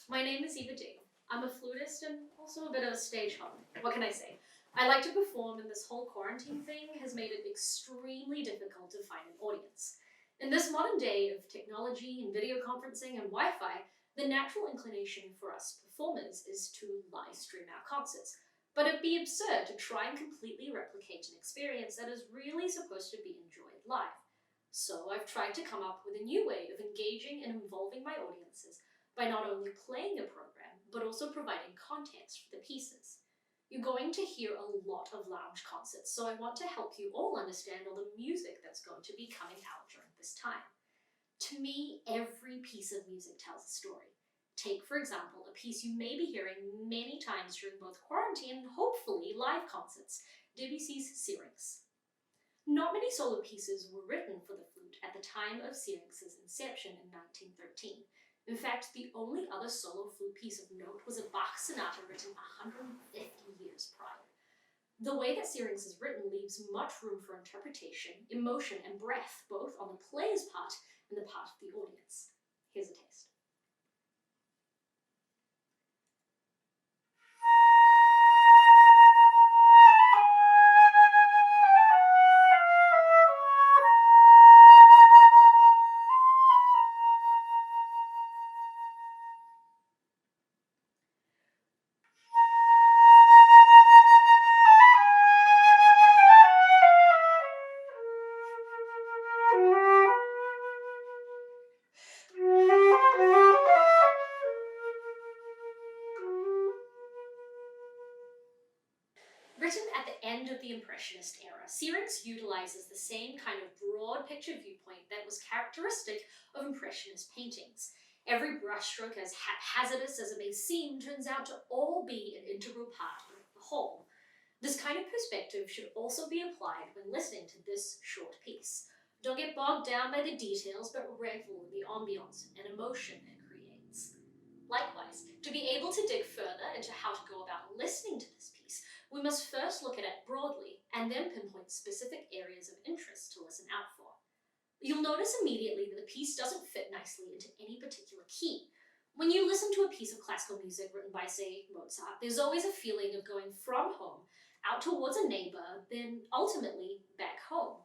My name is Eva D. I'm a flutist and also a bit of a stage hog. What can I say? I like to perform, and this whole quarantine thing has made it extremely difficult to find an audience. In this modern day of technology and video conferencing and Wi-Fi, the natural inclination for us performers is to live stream our concerts. But it'd be absurd to try and completely replicate an experience that is really supposed to be enjoyed live. So I've tried to come up with a new way of engaging and involving my audiences by not only playing a program, but also providing context for the pieces. You're going to hear a lot of lounge concerts, so I want to help you all understand all the music that's going to be coming out during this time. To me, every piece of music tells a story. Take, for example, a piece you may be hearing many times during both quarantine and hopefully live concerts, Debussy's Syrinx. Not many solo pieces were written for the flute at the time of Syrinx's inception in 1913. In fact, the only other solo flute piece of note was a Bach sonata written 150 years prior. The way that Syrinx is written leaves much room for interpretation, emotion, and breath, both on the player's part and the part of the audience. Here's a taste. Written at the end of the Impressionist era, Syrinx utilizes the same kind of broad picture viewpoint that was characteristic of Impressionist paintings. Every brushstroke, as haphazardous as it may seem, turns out to all be an integral part of the whole. This kind of perspective should also be applied when listening to this short piece. Don't get bogged down by the details, but revel in the ambiance and emotion it creates. Likewise, to be able to dig further into how to go about listening to this piece, we must first look at it broadly and then pinpoint specific areas of interest to listen out for. You'll notice immediately that the piece doesn't fit nicely into any particular key. When you listen to a piece of classical music written by, say, Mozart, there's always a feeling of going from home, out towards a neighbor, then ultimately back home.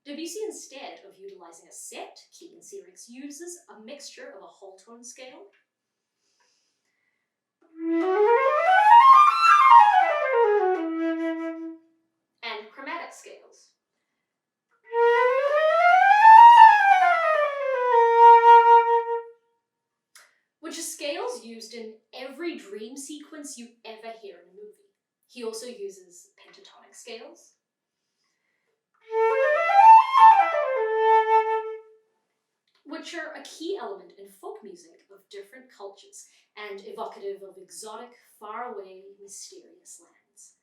Debussy, instead of utilizing a set key in Syrinx, uses a mixture of a whole tone scale and chromatic scales. Which are scales used in every dream sequence you ever hear in a movie. He also uses pentatonic scales, which are a key element in folk music of different cultures and evocative of exotic, faraway, mysterious lands.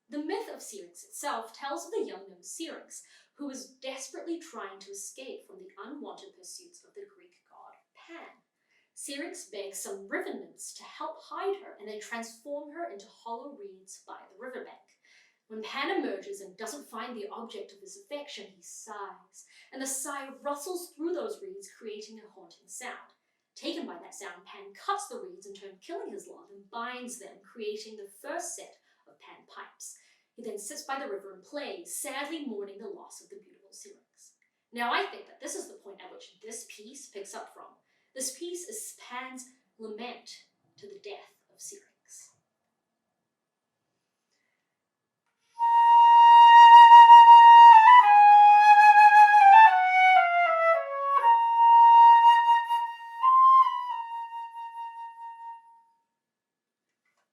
The myth of Syrinx itself tells of the young gnome Syrinx, who was desperately trying to escape from the unwanted pursuits of the Greek god Pan. Syrinx begs some river nymphs to help hide her and then transform her into hollow reeds by the riverbank. When Pan emerges and doesn't find the object of his affection, he sighs, and the sigh rustles through those reeds, creating a haunting sound. Taken by that sound, Pan cuts the reeds, in turn killing his love, and binds them, creating the first set of Pan pipes. He then sits by the river and plays, sadly mourning the loss of the beautiful Syrinx. Now I think that this is the point at which this piece picks up from. This piece is Pan's lament to the death of Syrinx.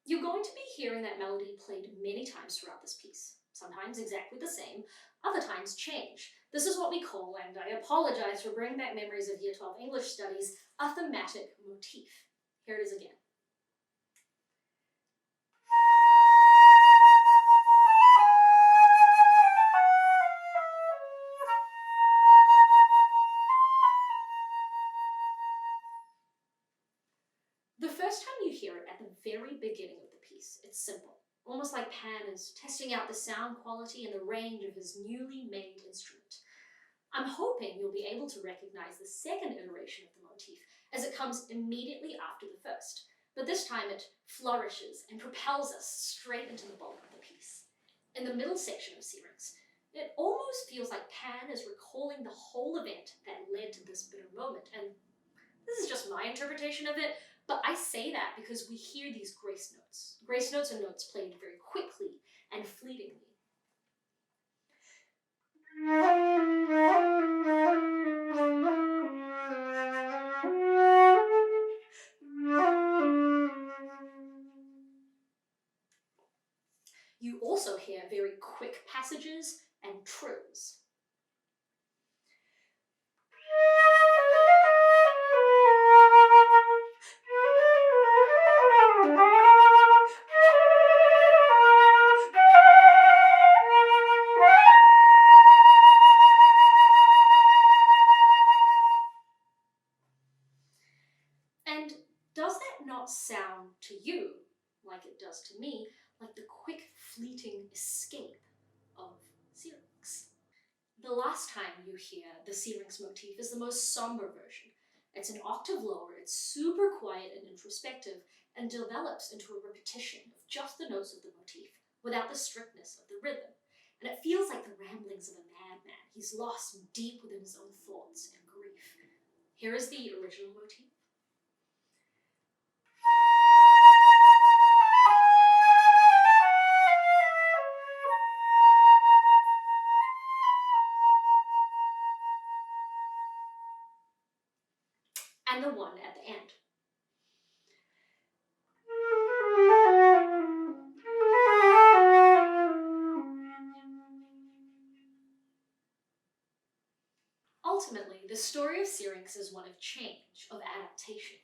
You're going to be hearing that melody played many times throughout this piece. Sometimes exactly the same, other times change. This is what we call, and I apologize for bringing back memories of Year 12 English studies, a thematic motif. Here it is again. The first time you hear it at the very beginning of the piece, it's simple, almost like Pan is testing out the sound quality and the range of his newly made instrument. I'm hoping you'll be able to recognize the second iteration of the motif as it comes immediately after the first. but this time it flourishes and propels us straight into the bulk of the piece. In the middle section of Syrinx, it almost feels like Pan is recalling the whole event that led to this bitter moment, and this is just my interpretation of it, but I say that because we hear these grace notes. Grace notes are notes played very quickly and fleetingly. You also hear very quick passages and trills. And does that not sound to you, like it does to me, like the quick, fleeting escape of Syrinx? The last time you hear the Syrinx motif is the most somber version. It's an octave lower, it's super quiet and introspective, and develops into a repetition of just the notes of the motif, without the strictness of the rhythm. And it feels like the ramblings of a madman. He's lost deep within his own thoughts and grief. Here is the original motif. And the one at the end. Ultimately, the story of Syrinx is one of change, of adaptation.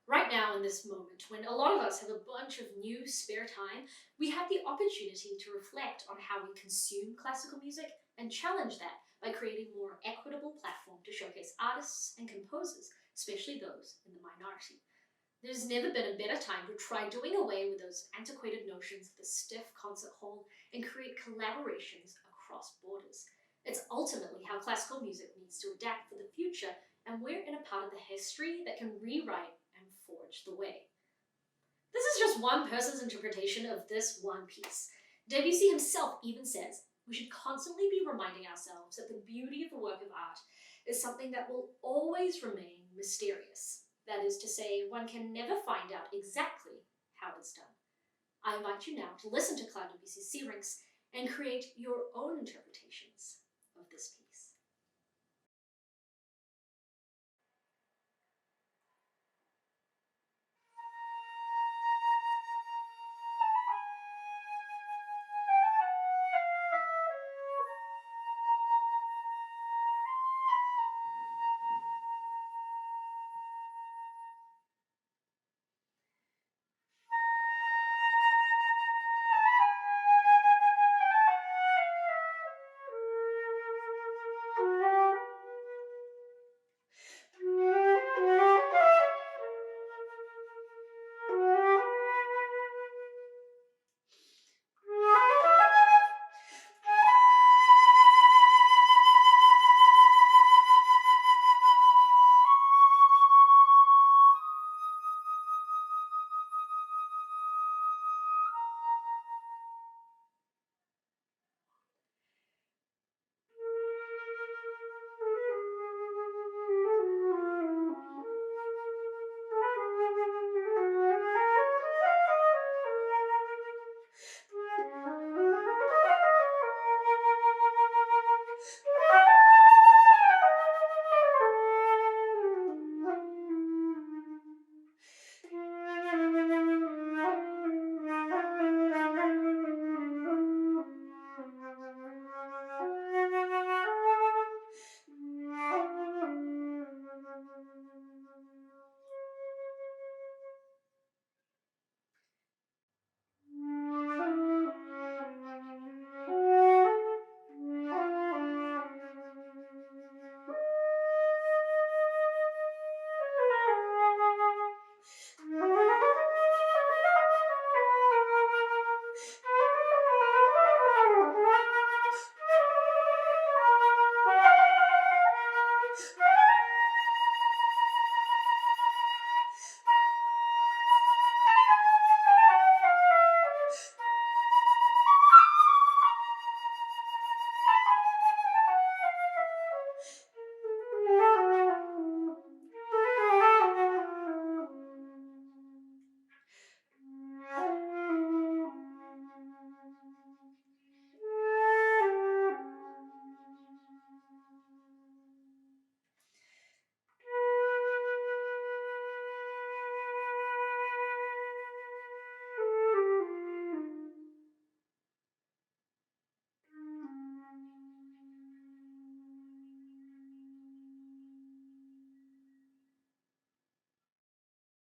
Right now, in this moment, when a lot of us have a bunch of new spare time, we have the opportunity to reflect on how we consume classical music and challenge that by creating a more equitable platform to showcase artists and composers, especially those in the minority. There's never been a better time to try doing away with those antiquated notions of the stiff concert hall and create collaborations across borders. It's ultimately how classical music needs to adapt for the future, and we're in a part of the history that can rewrite and forge the way. This is just one person's interpretation of this one piece. Debussy himself even says we should constantly be reminding ourselves that the beauty of a work of art is something that will always remain mysterious. That is to say, one can never find out exactly how it's done. I invite you now to listen to Claude Debussy's Syrinx and create your own interpretations of this piece.